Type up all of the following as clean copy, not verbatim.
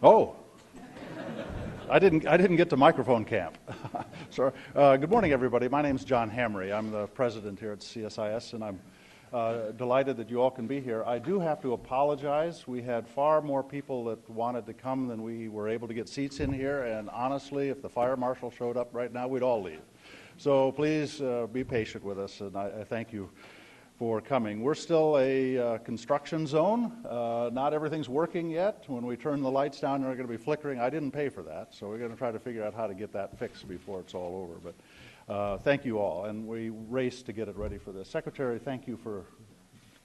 Oh, I didn't get to microphone camp. Sorry. Good morning, everybody. My name is John Hamre. I'm the president here at CSIS, and I'm delighted that you all can be here. I do have to apologize. We had far more people that wanted to come than we were able to get seats in here, and honestly, if the fire marshal showed up right now, we'd all leave. So please be patient with us, and I thank you for coming. We're still a construction zone. Not everything's working yet. When we turn the lights down, they're going to be flickering. I didn't pay for that, so we're going to try to figure out how to get that fixed before it's all over. But thank you all, and we raced to get it ready for this. Secretary, thank you for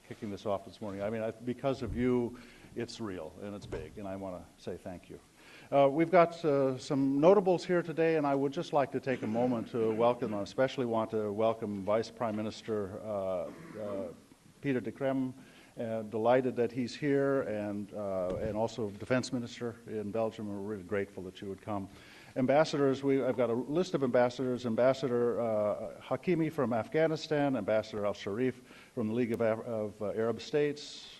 kicking this off this morning. I mean, because of you, it's real and it's big, and I want to say thank you. We've got some notables here today, and I would just like to take a moment to welcome, I especially want to welcome Vice Prime Minister Peter de Crème. Delighted that he's here, and also Defense Minister in Belgium. We're really grateful that you would come. Ambassadors, I've got a list of ambassadors. Ambassador Hakimi from Afghanistan, Ambassador Al-Sharif from the League of Arab States,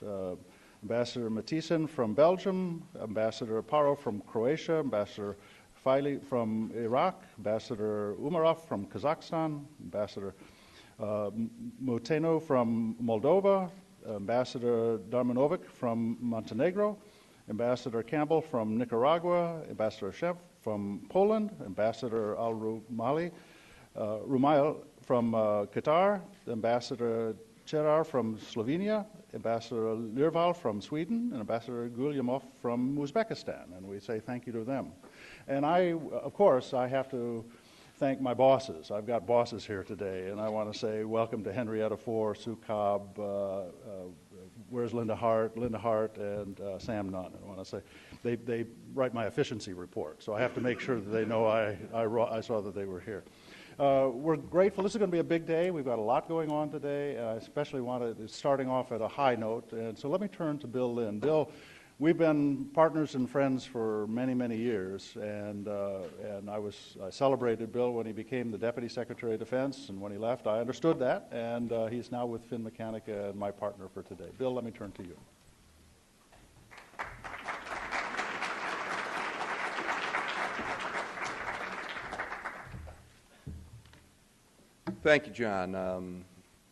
Ambassador Matisen from Belgium, Ambassador Paro from Croatia, Ambassador Faili from Iraq, Ambassador Umarov from Kazakhstan, Ambassador Muteno from Moldova, Ambassador Darmanovic from Montenegro, Ambassador Campbell from Nicaragua, Ambassador Shev from Poland, Ambassador Al-Rumail from Qatar, Ambassador Cherar from Slovenia, Ambassador Lirval from Sweden, and Ambassador Gulyamov from Uzbekistan, and we say thank you to them. And of course, I have to thank my bosses. I've got bosses here today, and I want to say welcome to Henrietta Fore, Sue Cobb, where's Linda Hart, and Sam Nunn. I want to say they write my efficiency report, so I have to make sure that they know I saw that they were here. We're grateful. This is going to be a big day. We've got a lot going on today. I especially wanted starting off at a high note. And so let me turn to Bill Lynn. Bill, we've been partners and friends for many, many years. And I celebrated Bill when he became the Deputy Secretary of Defense. And when he left, I understood that. And he's now with Finmeccanica and my partner for today. Bill, let me turn to you. Thank you, John.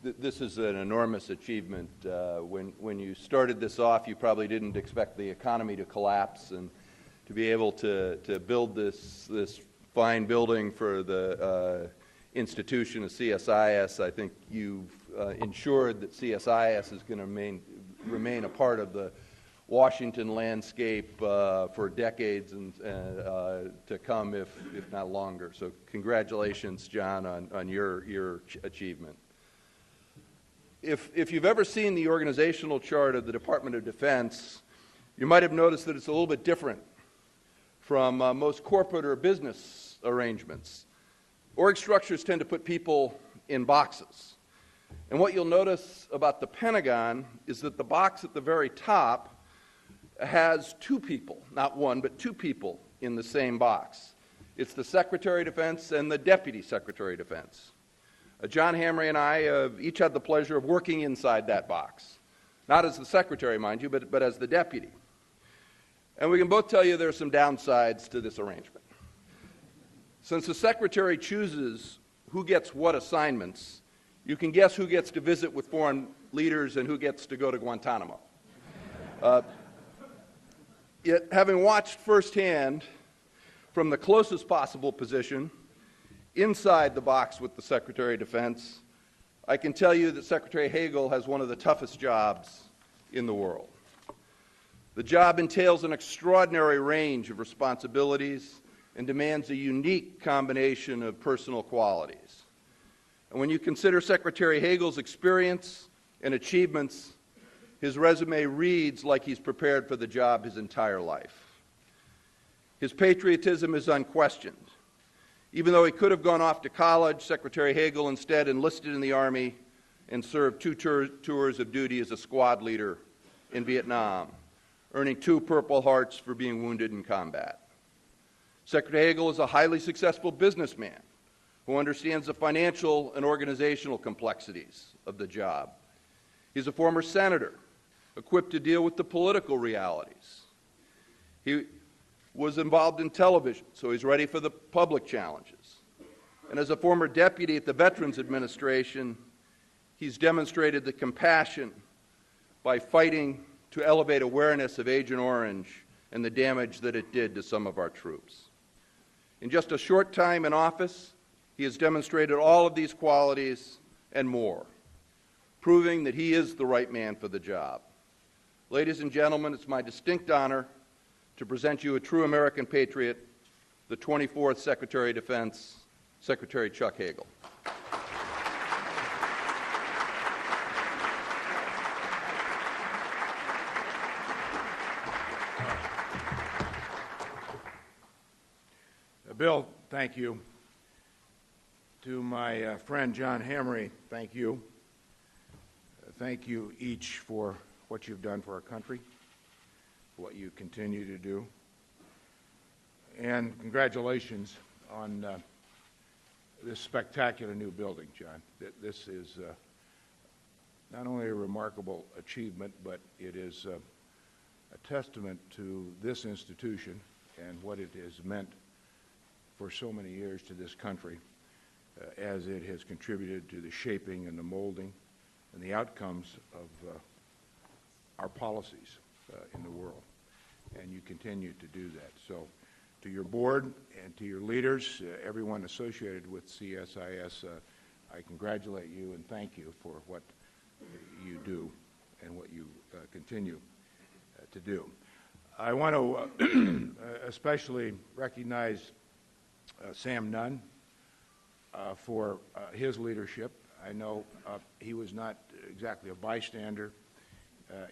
This is an enormous achievement. When you started this off, you probably didn't expect the economy to collapse, and to be able to build this fine building for the institution of CSIS, I think you've ensured that CSIS is going to remain a part of the Washington landscape for decades and to come, if not longer. So congratulations, John, on your achievement. If you've ever seen the organizational chart of the Department of Defense, you might have noticed that it's a little bit different from most corporate or business arrangements. Org structures tend to put people in boxes. And what you'll notice about the Pentagon is that the box at the very top has two people, not one, but two people in the same box. It's the Secretary of Defense and the Deputy Secretary of Defense. John Hamre and I have each had the pleasure of working inside that box. Not as the Secretary, mind you, but as the Deputy. And we can both tell you there are some downsides to this arrangement. Since the Secretary chooses who gets what assignments, you can guess who gets to visit with foreign leaders and who gets to go to Guantanamo. Yet, having watched firsthand from the closest possible position inside the box with the Secretary of Defense, I can tell you that Secretary Hagel has one of the toughest jobs in the world. The job entails an extraordinary range of responsibilities and demands a unique combination of personal qualities. And when you consider Secretary Hagel's experience and achievements, his resume reads like he's prepared for the job his entire life. His patriotism is unquestioned. Even though he could have gone off to college, Secretary Hagel instead enlisted in the Army and served two tours of duty as a squad leader in Vietnam, earning 2 Purple Hearts for being wounded in combat. Secretary Hagel is a highly successful businessman who understands the financial and organizational complexities of the job. He's a former senator, equipped to deal with the political realities. He was involved in television, so he's ready for the public challenges. And as a former deputy at the Veterans Administration, he's demonstrated the compassion by fighting to elevate awareness of Agent Orange and the damage that it did to some of our troops. In just a short time in office, he has demonstrated all of these qualities and more, proving that he is the right man for the job. Ladies and gentlemen, it's my distinct honor to present you a true American patriot, the 24th Secretary of Defense, Secretary Chuck Hagel. Bill, thank you. To my friend John Hamre, thank you. Thank you each for what you've done for our country, what you continue to do, and congratulations on this spectacular new building, John. This is not only a remarkable achievement, but it is a testament to this institution and what it has meant for so many years to this country, as it has contributed to the shaping and the molding and the outcomes of our policies in the world. And you continue to do that. So to your board and to your leaders, everyone associated with CSIS, I congratulate you and thank you for what you do and what you continue to do. I want to especially recognize Sam Nunn for his leadership. I know he was not exactly a bystander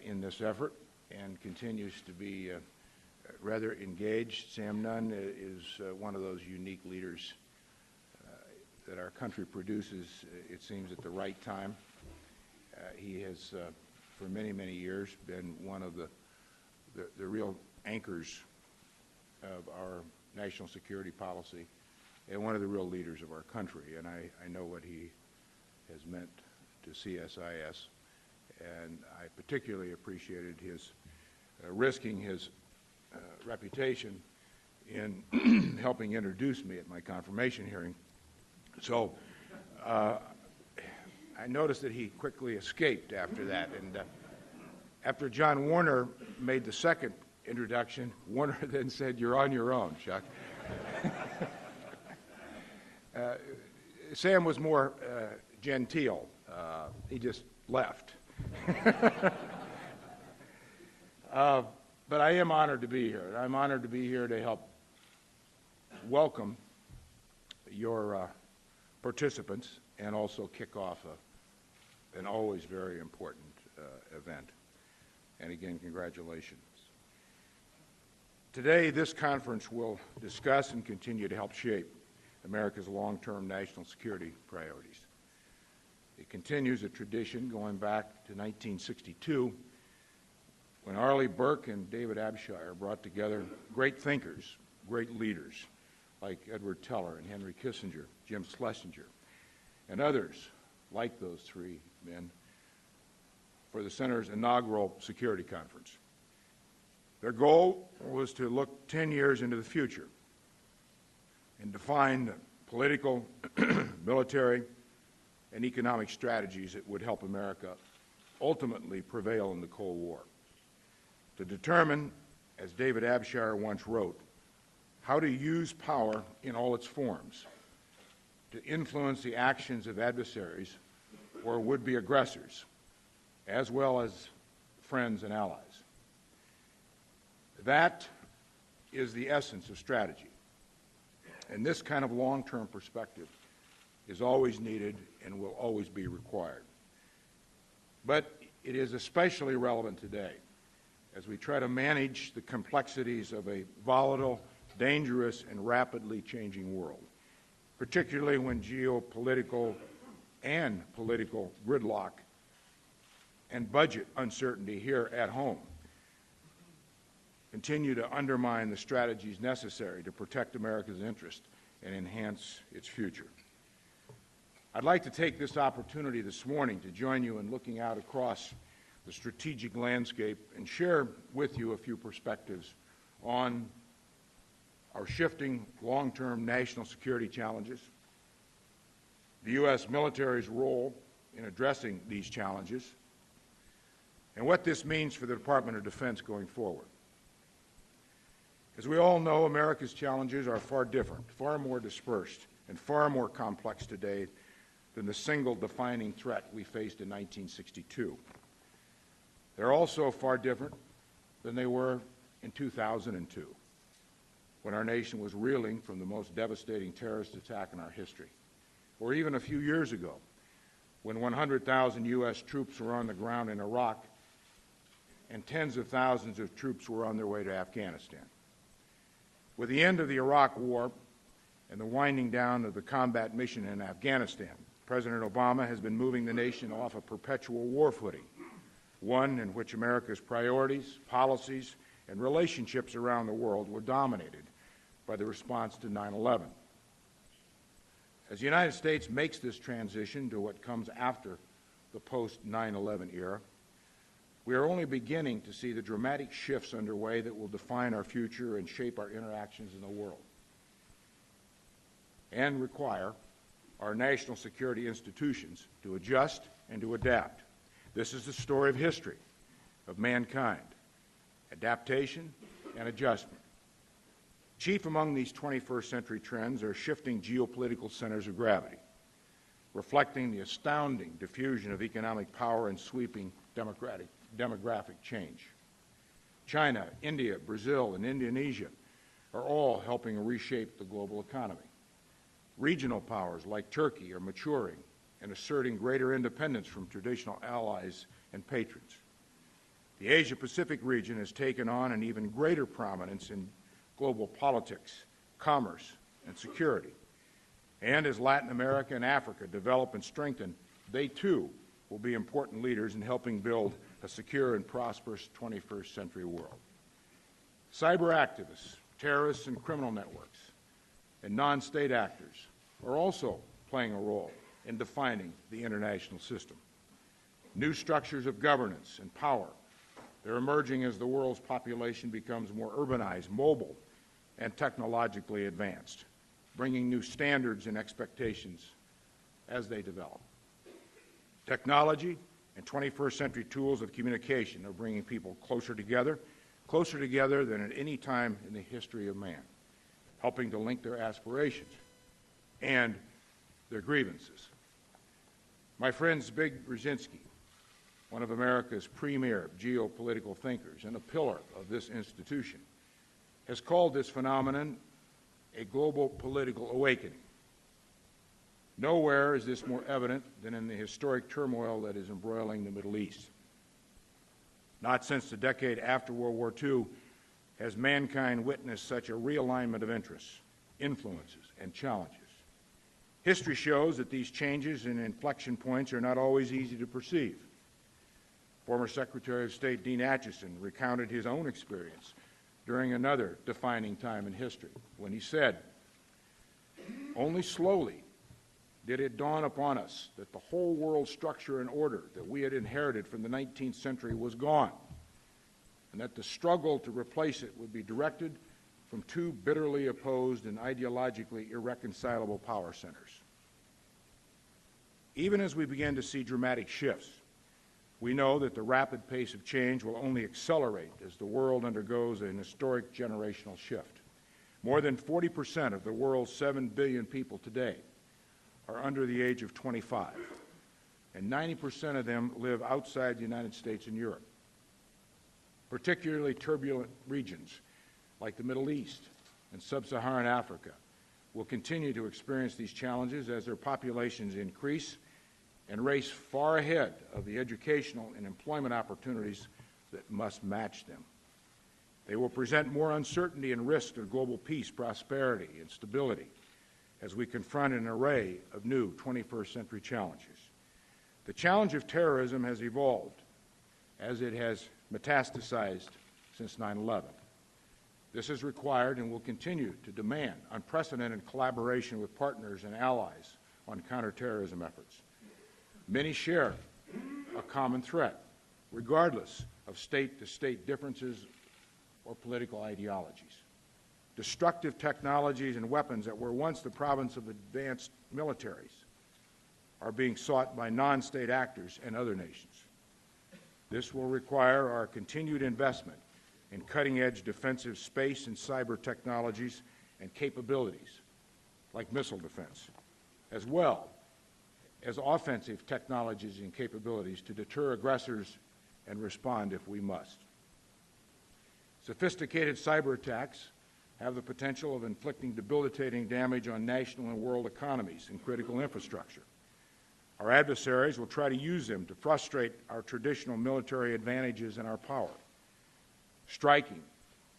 in this effort and continues to be rather engaged. Sam Nunn is one of those unique leaders that our country produces, it seems, at the right time. He has, for many, many years, been one of the real anchors of our national security policy and one of the real leaders of our country. And I know what he has meant to CSIS, and I particularly appreciated his risking his reputation in helping introduce me at my confirmation hearing. So I noticed that he quickly escaped after that, and after John Warner made the second introduction, Warner then said, "You're on your own, Chuck." Sam was more genteel. He just left. But I am honored to be here. I'm honored to be here to help welcome your participants and also kick off an always very important event. And again, congratulations. Today, this conference will discuss and continue to help shape America's long-term national security priorities. It continues a tradition going back to 1962, when Arleigh Burke and David Abshire brought together great thinkers, great leaders, like Edward Teller and Henry Kissinger, Jim Schlesinger, and others like those three men, for the Center's inaugural security conference. Their goal was to look 10 years into the future and define the political, military, and economic strategies that would help America ultimately prevail in the Cold War. To determine, as David Abshire once wrote, how to use power in all its forms to influence the actions of adversaries or would-be aggressors, as well as friends and allies. That is the essence of strategy. And this kind of long-term perspective is always needed and will always be required. But it is especially relevant today as we try to manage the complexities of a volatile, dangerous, and rapidly changing world, particularly when geopolitical and political gridlock and budget uncertainty here at home continue to undermine the strategies necessary to protect America's interest and enhance its future. I'd like to take this opportunity this morning to join you in looking out across the strategic landscape and share with you a few perspectives on our shifting long-term national security challenges, the U.S. military's role in addressing these challenges, and what this means for the Department of Defense going forward. As we all know, America's challenges are far different, far more dispersed, and far more complex today than the single defining threat we faced in 1962. They're also far different than they were in 2002, when our nation was reeling from the most devastating terrorist attack in our history, or even a few years ago, when 100,000 U.S. troops were on the ground in Iraq and tens of thousands of troops were on their way to Afghanistan. With the end of the Iraq War and the winding down of the combat mission in Afghanistan, President Obama has been moving the nation off a perpetual war footing, one in which America's priorities, policies, and relationships around the world were dominated by the response to 9/11. As the United States makes this transition to what comes after the post-9/11 era, we are only beginning to see the dramatic shifts underway that will define our future and shape our interactions in the world, and require our national security institutions to adjust and to adapt. This is the story of history, of mankind, adaptation and adjustment. Chief among these 21st century trends are shifting geopolitical centers of gravity, reflecting the astounding diffusion of economic power and sweeping demographic change. China, India, Brazil, and Indonesia are all helping reshape the global economy. Regional powers like Turkey are maturing and asserting greater independence from traditional allies and patrons. The Asia-Pacific region has taken on an even greater prominence in global politics, commerce, and security. And as Latin America and Africa develop and strengthen, they too will be important leaders in helping build a secure and prosperous 21st century world. Cyber activists, terrorists and criminal networks, and non-state actors are also playing a role in defining the international system. New structures of governance and power, they're emerging as the world's population becomes more urbanized, mobile, and technologically advanced, bringing new standards and expectations as they develop. Technology and 21st century tools of communication are bringing people closer together than at any time in the history of man, helping to link their aspirations and their grievances. My friend Zbig Brzezinski, one of America's premier geopolitical thinkers and a pillar of this institution, has called this phenomenon a global political awakening. Nowhere is this more evident than in the historic turmoil that is embroiling the Middle East. Not since the decade after World War II has mankind witnessed such a realignment of interests, influences, and challenges. History shows that these changes and inflection points are not always easy to perceive. Former Secretary of State Dean Acheson recounted his own experience during another defining time in history when he said, "Only slowly did it dawn upon us that the whole world structure and order that we had inherited from the 19th century was gone, and that the struggle to replace it would be directed from two bitterly opposed and ideologically irreconcilable power centers." Even as we begin to see dramatic shifts, we know that the rapid pace of change will only accelerate as the world undergoes an historic generational shift. More than 40% of the world's 7 billion people today are under the age of 25, and 90% of them live outside the United States and Europe. Particularly turbulent regions like the Middle East and Sub-Saharan Africa will continue to experience these challenges as their populations increase and race far ahead of the educational and employment opportunities that must match them. They will present more uncertainty and risk to global peace, prosperity, and stability as we confront an array of new 21st century challenges. The challenge of terrorism has evolved as it has metastasized since 9/11. This has required and will continue to demand unprecedented collaboration with partners and allies on counterterrorism efforts. Many share a common threat, regardless of state-to-state differences or political ideologies. destructive technologies and weapons that were once the province of advanced militaries are being sought by non-state actors and other nations. This will require our continued investment in cutting-edge defensive space and cyber technologies and capabilities, like missile defense, as well as offensive technologies and capabilities to deter aggressors and respond if we must. Sophisticated cyber attacks have the potential of inflicting debilitating damage on national and world economies and critical infrastructure. Our adversaries will try to use them to frustrate our traditional military advantages and our power, striking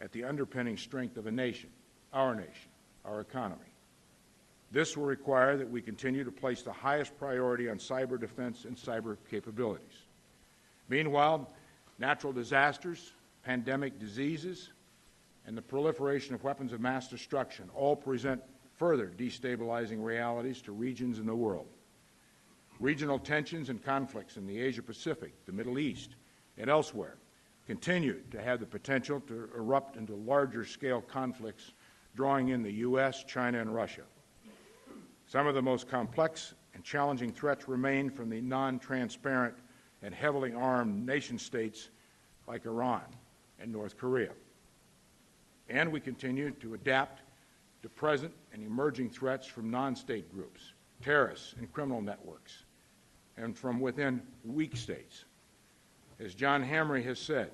at the underpinning strength of a nation, our economy. This will require that we continue to place the highest priority on cyber defense and cyber capabilities. Meanwhile, natural disasters, pandemic diseases, and the proliferation of weapons of mass destruction all present further destabilizing realities to regions in the world. Regional tensions and conflicts in the Asia-Pacific, the Middle East, and elsewhere continue to have the potential to erupt into larger-scale conflicts, drawing in the U.S., China, and Russia. Some of the most complex and challenging threats remain from the non-transparent and heavily armed nation-states like Iran and North Korea. And we continue to adapt to present and emerging threats from non-state groups, terrorists and criminal networks, and from within weak states. As John Hamre has said,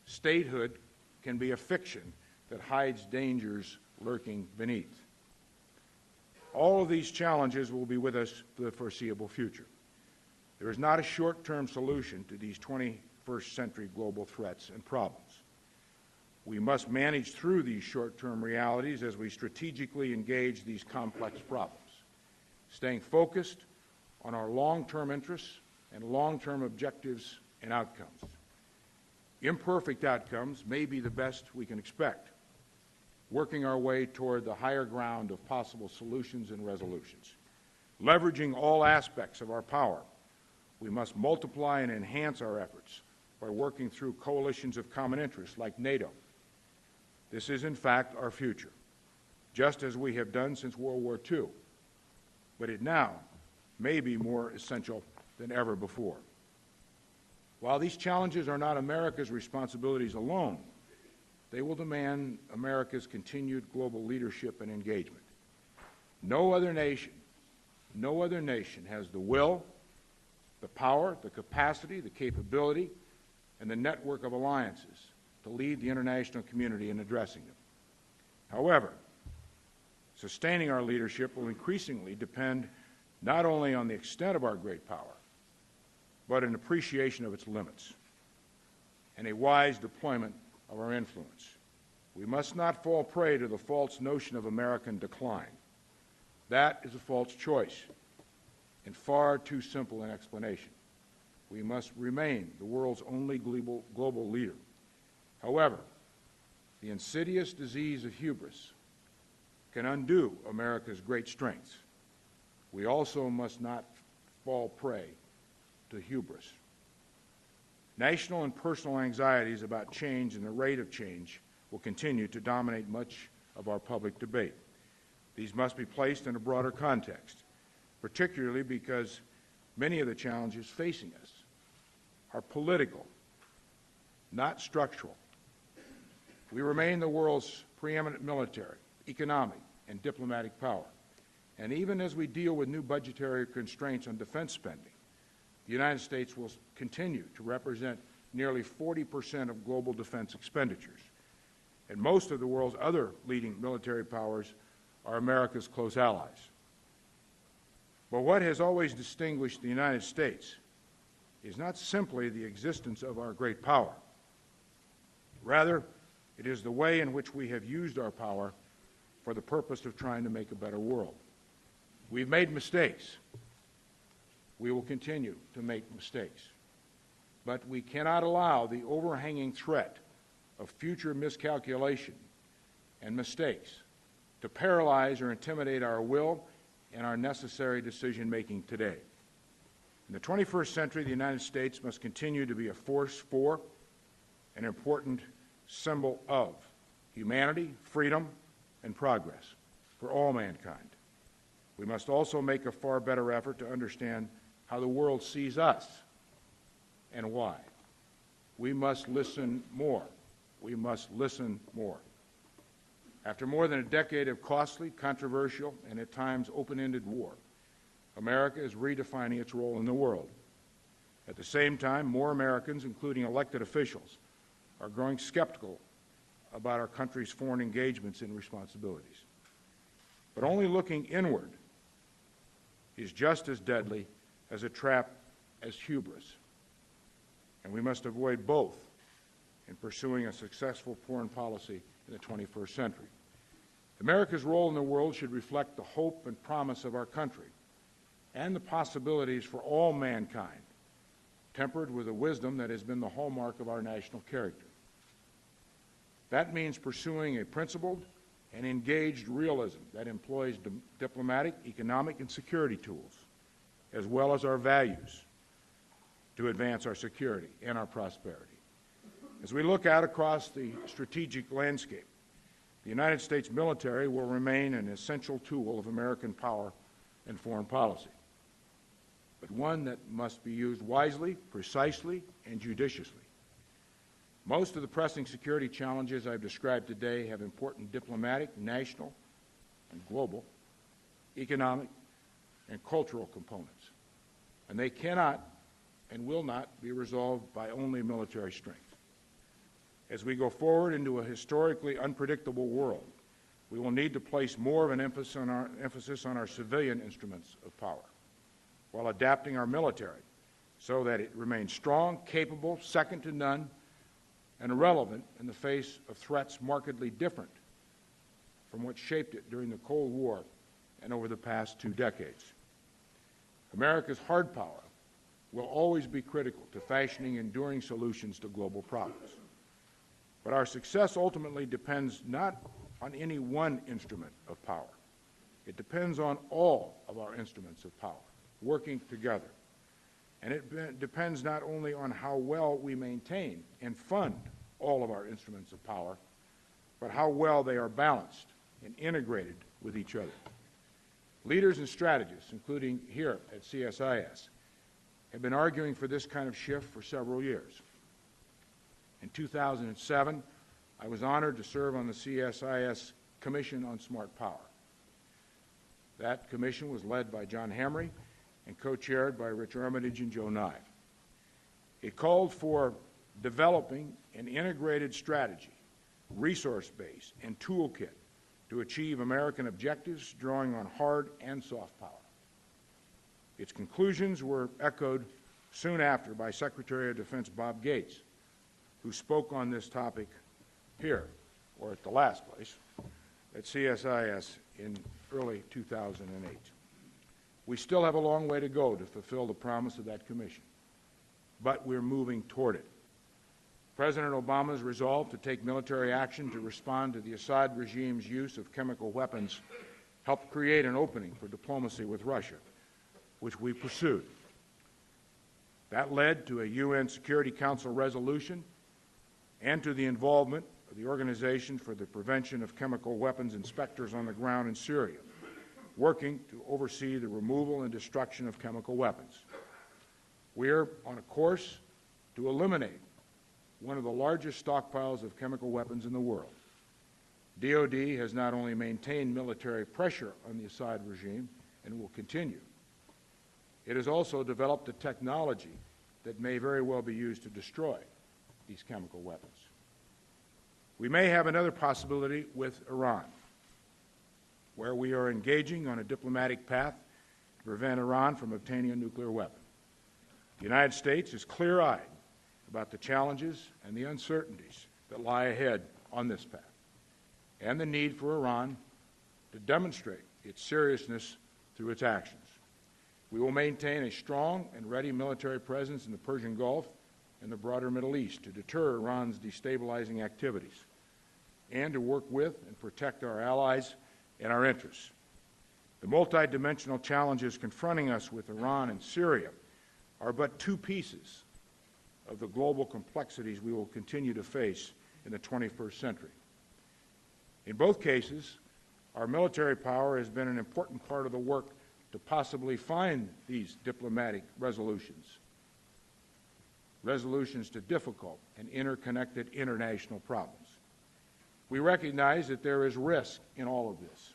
statehood can be a fiction that hides dangers lurking beneath. All of these challenges will be with us for the foreseeable future. There is not a short-term solution to these 21st century global threats and problems. We must manage through these short-term realities as we strategically engage these complex problems, staying focused on our long-term interests and long-term objectives and outcomes. Imperfect outcomes may be the best we can expect, working our way toward the higher ground of possible solutions and resolutions. Leveraging all aspects of our power, we must multiply and enhance our efforts by working through coalitions of common interest like NATO. This is, in fact, our future, just as we have done since World War II, but it now may be more essential than ever before. While these challenges are not America's responsibilities alone, they will demand America's continued global leadership and engagement. No other nation has the will, the power, the capacity, the capability, and the network of alliances to lead the international community in addressing them. However, sustaining our leadership will increasingly depend not only on the extent of our great power, but an appreciation of its limits and a wise deployment of our influence. We must not fall prey to the false notion of American decline. That is a false choice and far too simple an explanation. We must remain the world's only global leader. However, the insidious disease of hubris can undo America's great strengths. We also must not fall prey to hubris. National and personal anxieties about change and the rate of change will continue to dominate much of our public debate. These must be placed in a broader context, particularly because many of the challenges facing us are political, not structural. We remain the world's preeminent military, economic, and diplomatic power. And even as we deal with new budgetary constraints on defense spending, the United States will continue to represent nearly 40% of global defense expenditures. And most of the world's other leading military powers are America's close allies. But what has always distinguished the United States is not simply the existence of our great power. Rather, it is the way in which we have used our power for the purpose of trying to make a better world. We've made mistakes. We will continue to make mistakes. But we cannot allow the overhanging threat of future miscalculation and mistakes to paralyze or intimidate our will and our necessary decision-making today. In the 21st century, the United States must continue to be a force for, an important symbol of, humanity, freedom, and progress for all mankind. We must also make a far better effort to understand how the world sees us and why. We must listen more. We must listen more. After more than a decade of costly, controversial, and at times open-ended war, America is redefining its role in the world. At the same time, more Americans, including elected officials, are growing skeptical about our country's foreign engagements and responsibilities. But only looking inward is just as deadly as a trap as hubris. And we must avoid both in pursuing a successful foreign policy in the 21st century. America's role in the world should reflect the hope and promise of our country and the possibilities for all mankind, tempered with a wisdom that has been the hallmark of our national character. That means pursuing a principled and engaged realism that employs diplomatic, economic, and security tools, as well as our values, to advance our security and our prosperity. As we look out across the strategic landscape, the United States military will remain an essential tool of American power and foreign policy, but one that must be used wisely, precisely, and judiciously. Most of the pressing security challenges I've described today have important diplomatic, national, and global, economic, and cultural components, and they cannot and will not be resolved by only military strength. As we go forward into a historically unpredictable world, we will need to place more of an emphasis on our civilian instruments of power, while adapting our military so that it remains strong, capable, second to none, and relevant in the face of threats markedly different from what shaped it during the Cold War and over the past 2 decades. America's hard power will always be critical to fashioning enduring solutions to global problems. But our success ultimately depends not on any one instrument of power. It depends on all of our instruments of power working together. And it depends not only on how well we maintain and fund all of our instruments of power, but how well they are balanced and integrated with each other. Leaders and strategists, including here at CSIS, have been arguing for this kind of shift for several years. In 2007, I was honored to serve on the CSIS Commission on Smart Power. That commission was led by John Hamre and co-chaired by Rich Armitage and Joe Nye. It called for developing an integrated strategy, resource base, and toolkit to achieve American objectives, drawing on hard and soft power. Its conclusions were echoed soon after by Secretary of Defense Bob Gates, who spoke on this topic here, or at the last place, at CSIS in early 2008. We still have a long way to go to fulfill the promise of that commission, but we're moving toward it. President Obama's resolve to take military action to respond to the Assad regime's use of chemical weapons helped create an opening for diplomacy with Russia, which we pursued. That led to a UN Security Council resolution and to the involvement of the Organization for the Prevention of Chemical Weapons inspectors on the ground in Syria, working to oversee the removal and destruction of chemical weapons. We are on a course to eliminate one of the largest stockpiles of chemical weapons in the world. DoD has not only maintained military pressure on the Assad regime and will continue, it has also developed a technology that may very well be used to destroy these chemical weapons. We may have another possibility with Iran, where we are engaging on a diplomatic path to prevent Iran from obtaining a nuclear weapon. The United States is clear-eyed about the challenges and the uncertainties that lie ahead on this path, and the need for Iran to demonstrate its seriousness through its actions. We will maintain a strong and ready military presence in the Persian Gulf and the broader Middle East to deter Iran's destabilizing activities and to work with and protect our allies and our interests. The multidimensional challenges confronting us with Iran and Syria are but two pieces of the global complexities we will continue to face in the 21st century. In both cases, our military power has been an important part of the work to possibly find these diplomatic resolutions to difficult and interconnected international problems. We recognize that there is risk in all of this,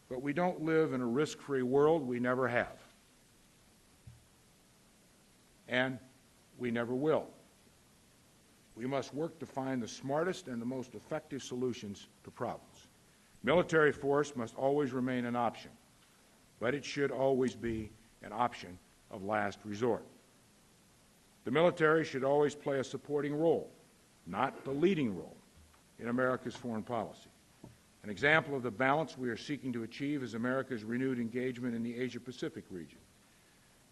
but we don't live in a risk-free world. We never have, and we never will. We must work to find the smartest and the most effective solutions to problems. Military force must always remain an option, but it should always be an option of last resort. The military should always play a supporting role, not the leading role, in America's foreign policy. An example of the balance we are seeking to achieve is America's renewed engagement in the Asia-Pacific region.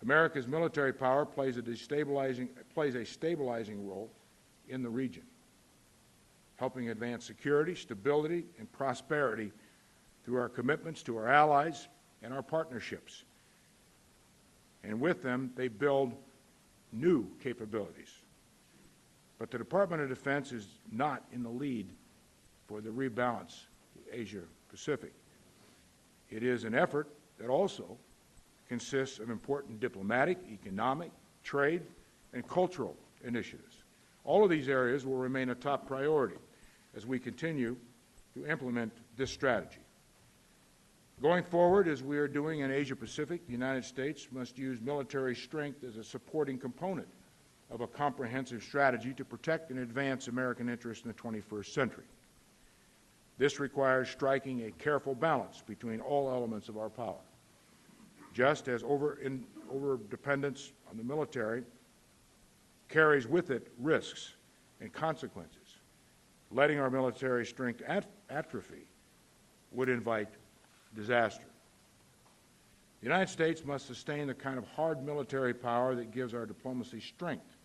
America's military power plays a stabilizing role in the region, helping advance security, stability, and prosperity through our commitments to our allies and our partnerships. And with them, they build new capabilities. But the Department of Defense is not in the lead for the rebalance of Asia-Pacific. It is an effort that also consists of important diplomatic, economic, trade, and cultural initiatives. All of these areas will remain a top priority as we continue to implement this strategy. Going forward, as we are doing in Asia-Pacific, the United States must use military strength as a supporting component of a comprehensive strategy to protect and advance American interests in the 21st century. This requires striking a careful balance between all elements of our power. Just as over-dependence on the military carries with it risks and consequences, letting our military strength atrophy would invite disaster. The United States must sustain the kind of hard military power that gives our diplomacy strength,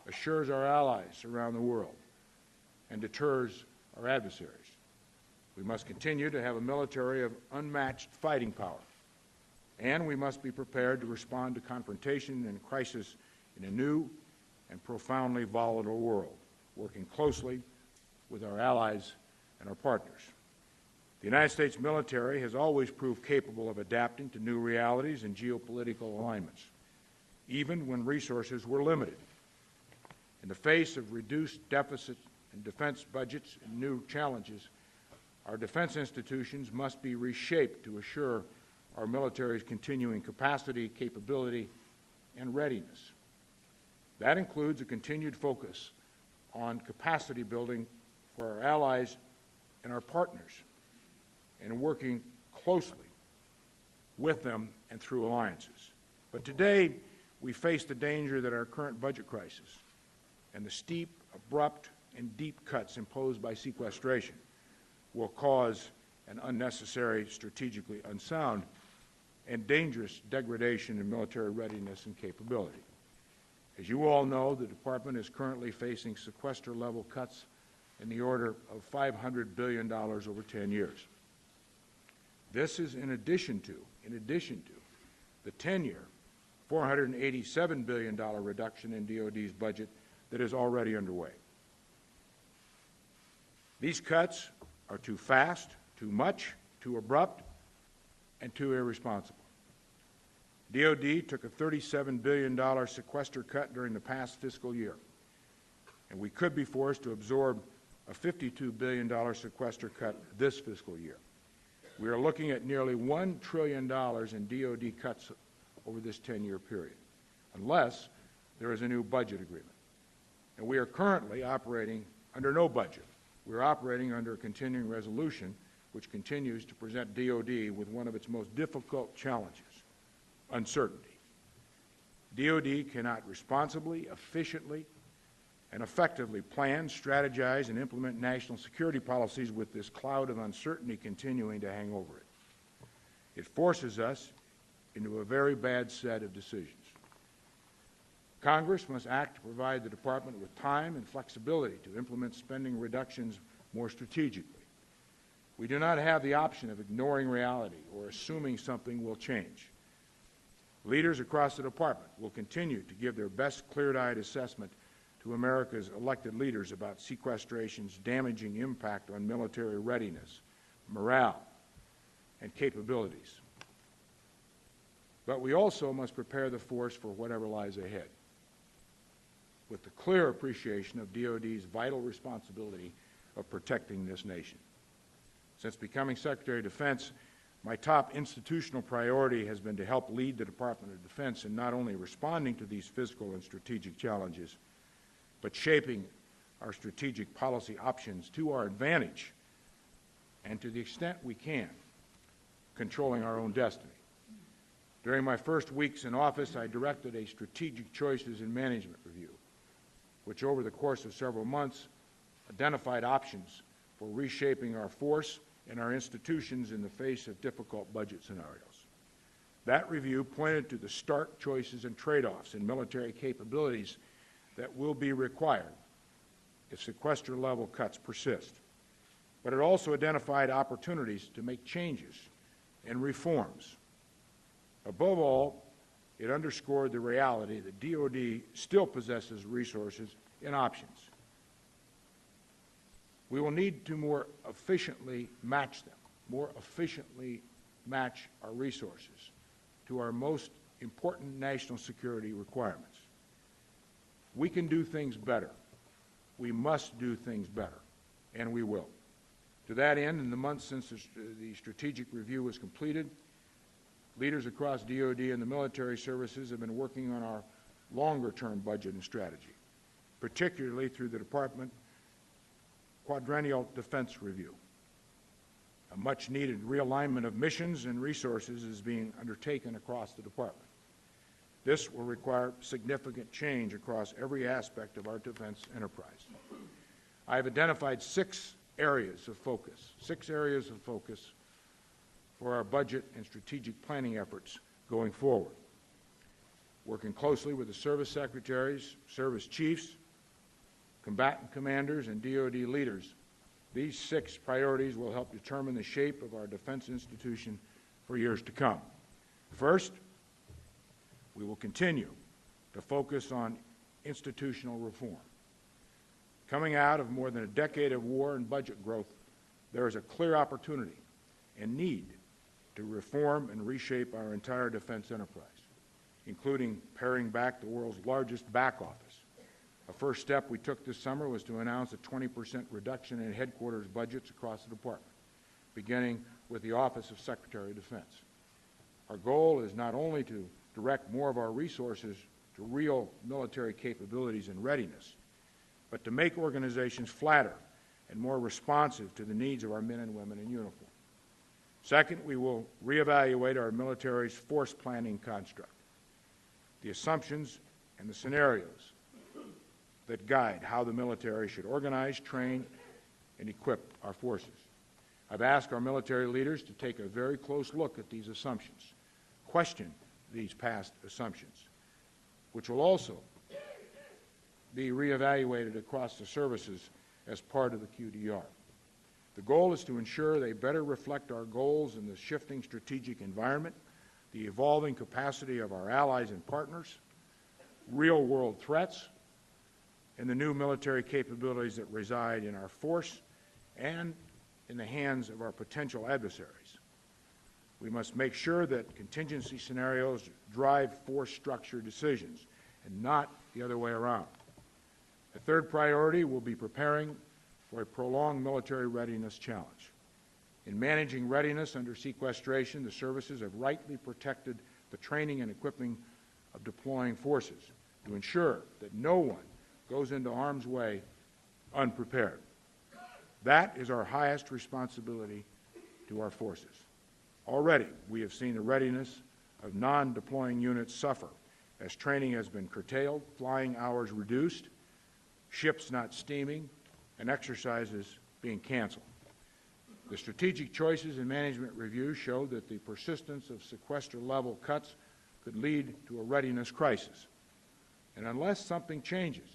assures our allies around the world, and deters our adversaries. We must continue to have a military of unmatched fighting power, and we must be prepared to respond to confrontation and crisis in a new and profoundly volatile world, working closely with our allies and our partners. The United States military has always proved capable of adapting to new realities and geopolitical alignments, even when resources were limited. In the face of reduced deficits in defense budgets and new challenges, our defense institutions must be reshaped to assure our military's continuing capacity, capability, and readiness. That includes a continued focus on capacity building for our allies and our partners, and working closely with them and through alliances. But today, we face the danger that our current budget crisis and the steep, abrupt, and deep cuts imposed by sequestration will cause an unnecessary, strategically unsound, and dangerous degradation in military readiness and capability. As you all know, the Department is currently facing sequester-level cuts in the order of $500 billion over 10 years. This is in addition to the 10-year, $487 billion reduction in DoD's budget that is already underway. These cuts are too fast, too much, too abrupt, and too irresponsible. DoD took a $37 billion sequester cut during the past fiscal year, and we could be forced to absorb a $52 billion sequester cut this fiscal year. We are looking at nearly $1 trillion in DoD cuts over this 10-year period, unless there is a new budget agreement. And we are currently operating under no budget. We are operating under a continuing resolution which continues to present DoD with one of its most difficult challenges: uncertainty. DoD cannot responsibly, efficiently, and effectively plan, strategize, and implement national security policies with this cloud of uncertainty continuing to hang over it. It forces us into a very bad set of decisions. Congress must act to provide the Department with time and flexibility to implement spending reductions more strategically. We do not have the option of ignoring reality or assuming something will change. Leaders across the Department will continue to give their best clear-eyed assessment to America's elected leaders about sequestration's damaging impact on military readiness, morale, and capabilities. But we also must prepare the force for whatever lies ahead, with the clear appreciation of DoD's vital responsibility of protecting this nation. Since becoming Secretary of Defense, my top institutional priority has been to help lead the Department of Defense in not only responding to these physical and strategic challenges, but shaping our strategic policy options to our advantage and, to the extent we can, controlling our own destiny. During my first weeks in office, I directed a strategic choices and management review, which over the course of several months identified options for reshaping our force and our institutions in the face of difficult budget scenarios. That review pointed to the stark choices and trade-offs in military capabilities that will be required if sequester-level cuts persist. But it also identified opportunities to make changes and reforms. Above all, it underscored the reality that DoD still possesses resources and options. We will need to more efficiently match our resources to our most important national security requirements. We can do things better. We must do things better, and we will. To that end, in the months since the strategic review was completed, leaders across DoD and the military services have been working on our longer-term budget and strategy, particularly through the Department Quadrennial Defense Review. A much-needed realignment of missions and resources is being undertaken across the Department. This will require significant change across every aspect of our defense enterprise. I have identified six areas of focus for our budget and strategic planning efforts going forward. Working closely with the service secretaries, service chiefs, combatant commanders, and DoD leaders, these six priorities will help determine the shape of our defense institution for years to come. First, we will continue to focus on institutional reform. Coming out of more than a decade of war and budget growth, there is a clear opportunity and need to reform and reshape our entire defense enterprise, including paring back the world's largest back office. A first step we took this summer was to announce a 20% reduction in headquarters budgets across the department, beginning with the Office of Secretary of Defense. Our goal is not only to direct more of our resources to real military capabilities and readiness, but to make organizations flatter and more responsive to the needs of our men and women in uniform. Second, we will reevaluate our military's force planning construct, the assumptions and the scenarios that guide how the military should organize, train, and equip our forces. I've asked our military leaders to take a very close look at these assumptions, question these past assumptions, which will also be reevaluated across the services as part of the QDR. The goal is to ensure they better reflect our goals in the shifting strategic environment, the evolving capacity of our allies and partners, real-world threats, and the new military capabilities that reside in our force and in the hands of our potential adversaries. We must make sure that contingency scenarios drive force structure decisions and not the other way around. The third priority will be preparing for a prolonged military readiness challenge. In managing readiness under sequestration, the services have rightly protected the training and equipping of deploying forces to ensure that no one goes into harm's way unprepared. That is our highest responsibility to our forces. Already, we have seen the readiness of non-deploying units suffer as training has been curtailed, flying hours reduced, ships not steaming, and exercises being canceled. The strategic choices and management review showed that the persistence of sequester-level cuts could lead to a readiness crisis. And unless something changes,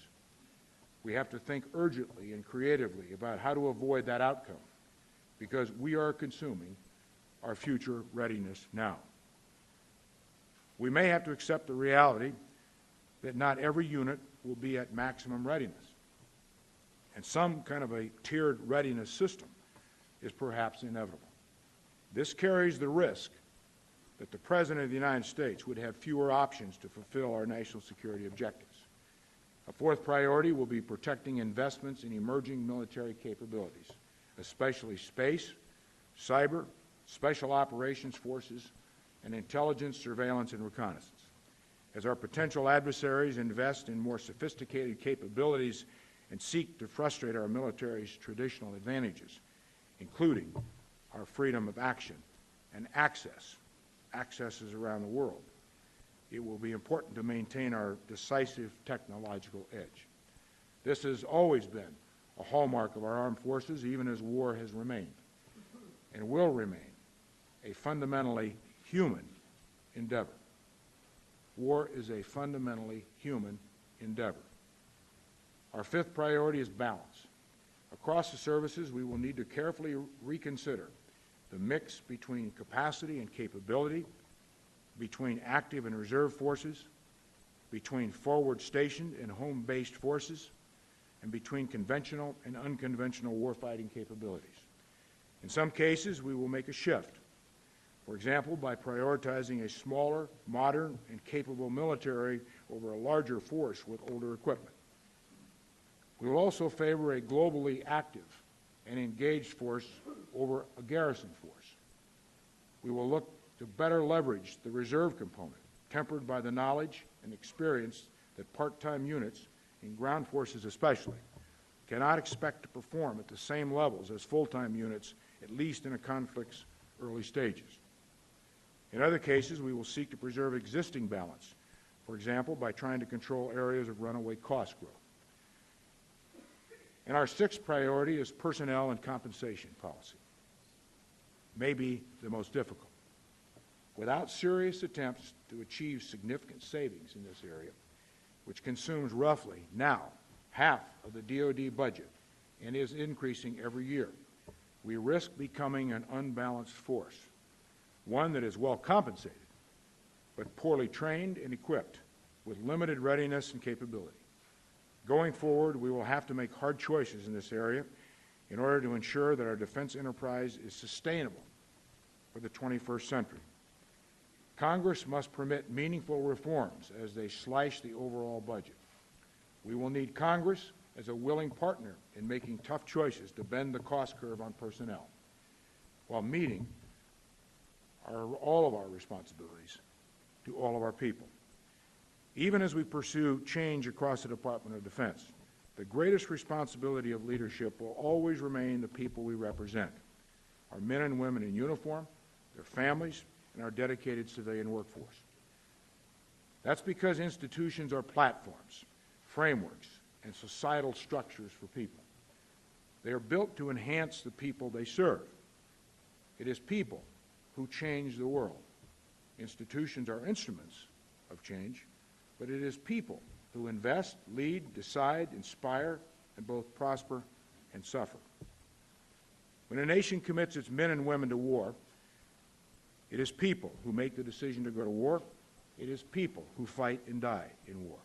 we have to think urgently and creatively about how to avoid that outcome, because we are consuming our future readiness now. We may have to accept the reality that not every unit will be at maximum readiness. And some kind of a tiered readiness system is perhaps inevitable. This carries the risk that the President of the United States would have fewer options to fulfill our national security objectives. A fourth priority will be protecting investments in emerging military capabilities, especially space, cyber, special operations forces, and intelligence, surveillance, and reconnaissance. As our potential adversaries invest in more sophisticated capabilities and seek to frustrate our military's traditional advantages, including our freedom of action and accesses around the world, it will be important to maintain our decisive technological edge. This has always been a hallmark of our armed forces, even as war has remained and will remain a fundamentally human endeavor. War is a fundamentally human endeavor. Our fifth priority is balance. Across the services, we will need to carefully reconsider the mix between capacity and capability, between active and reserve forces, between forward-stationed and home-based forces, and between conventional and unconventional warfighting capabilities. In some cases, we will make a shift, for example, by prioritizing a smaller, modern, and capable military over a larger force with older equipment. We will also favor a globally active and engaged force over a garrison force. We will look to better leverage the reserve component, tempered by the knowledge and experience that part-time units, in ground forces especially, cannot expect to perform at the same levels as full-time units, at least in a conflict's early stages. In other cases, we will seek to preserve existing balance, for example, by trying to control areas of runaway cost growth. And our sixth priority is personnel and compensation policy, maybe the most difficult. Without serious attempts to achieve significant savings in this area, which consumes roughly now half of the DoD budget and is increasing every year, we risk becoming an unbalanced force, one that is well compensated, but poorly trained and equipped with limited readiness and capability. Going forward, we will have to make hard choices in this area in order to ensure that our defense enterprise is sustainable for the 21st century. Congress must permit meaningful reforms as they slash the overall budget. We will need Congress as a willing partner in making tough choices to bend the cost curve on personnel, while meeting all of our responsibilities to all of our people. Even as we pursue change across the Department of Defense, the greatest responsibility of leadership will always remain the people we represent, our men and women in uniform, their families, and our dedicated civilian workforce. That's because institutions are platforms, frameworks, and societal structures for people. They are built to enhance the people they serve. It is people who change the world. Institutions are instruments of change, but it is people who invest, lead, decide, inspire, and both prosper and suffer. When a nation commits its men and women to war, it is people who make the decision to go to war. It is people who fight and die in war.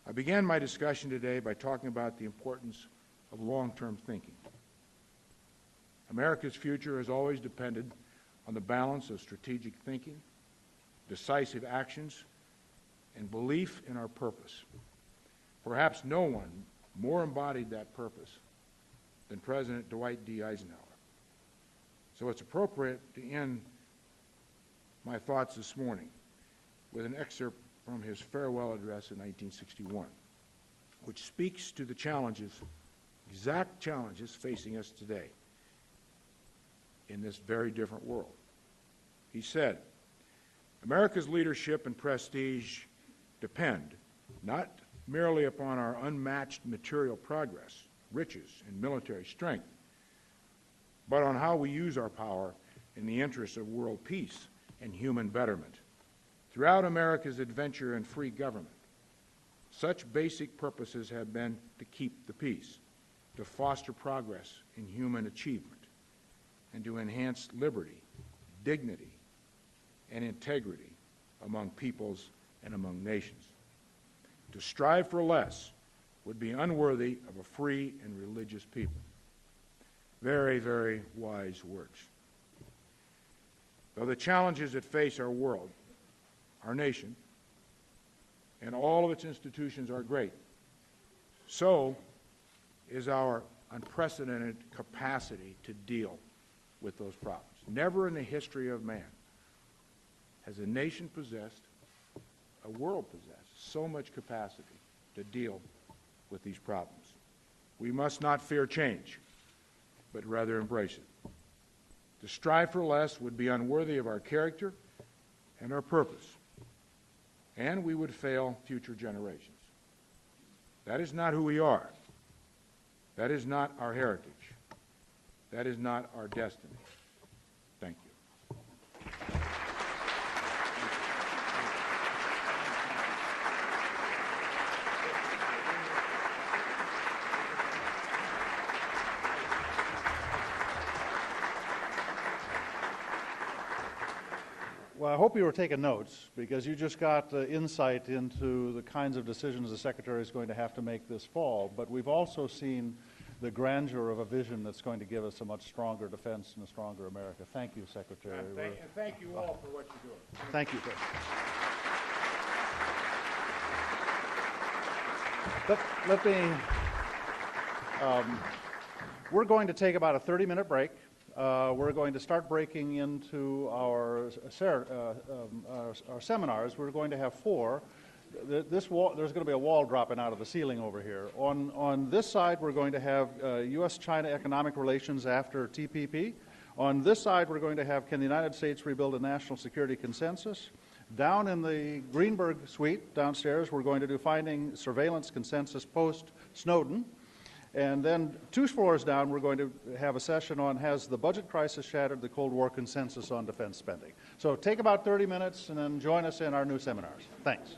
I began my discussion today by talking about the importance of long-term thinking. America's future has always depended on the balance of strategic thinking, decisive actions, and belief in our purpose. Perhaps no one more embodied that purpose than President Dwight D. Eisenhower. So it's appropriate to end my thoughts this morning with an excerpt from his farewell address in 1961, which speaks to the challenges, exact challenges facing us today in this very different world. He said, "America's leadership and prestige depend not merely upon our unmatched material progress, riches, and military strength, but on how we use our power in the interests of world peace and human betterment. Throughout America's adventure in free government, such basic purposes have been to keep the peace, to foster progress in human achievement, and to enhance liberty, dignity, and integrity among peoples and among nations. To strive for less would be unworthy of a free and religious people. Very, very wise words. Though the challenges that face our world, our nation, and all of its institutions are great, so is our unprecedented capacity to deal with those problems. Never in the history of man has a nation possessed, a world possessed, so much capacity to deal with these problems. We must not fear change, but rather embrace it. To strive for less would be unworthy of our character and our purpose, and we would fail future generations. That is not who we are. That is not our heritage. That is not our destiny. Thank you. Well, I hope you were taking notes, because you just got insight into the kinds of decisions the Secretary is going to have to make this fall. But we've also seen the grandeur of a vision that's going to give us a much stronger defense and a stronger America. Thank you, Secretary. And thank you all for what you're doing. Thank you. Let me, we're going to take about a 30-minute break. We're going to start breaking into our seminars. We're going to have 4. There's going to be a wall dropping out of the ceiling over here. On this side, we're going to have U.S.-China economic relations after TPP. On this side, we're going to have, can the United States rebuild a national security consensus? Down in the Greenberg suite downstairs, we're going to do finding surveillance consensus post-Snowden. And then 2 floors down, we're going to have a session on, has the budget crisis shattered the Cold War consensus on defense spending? So take about 30 minutes and then join us in our new seminars. Thanks.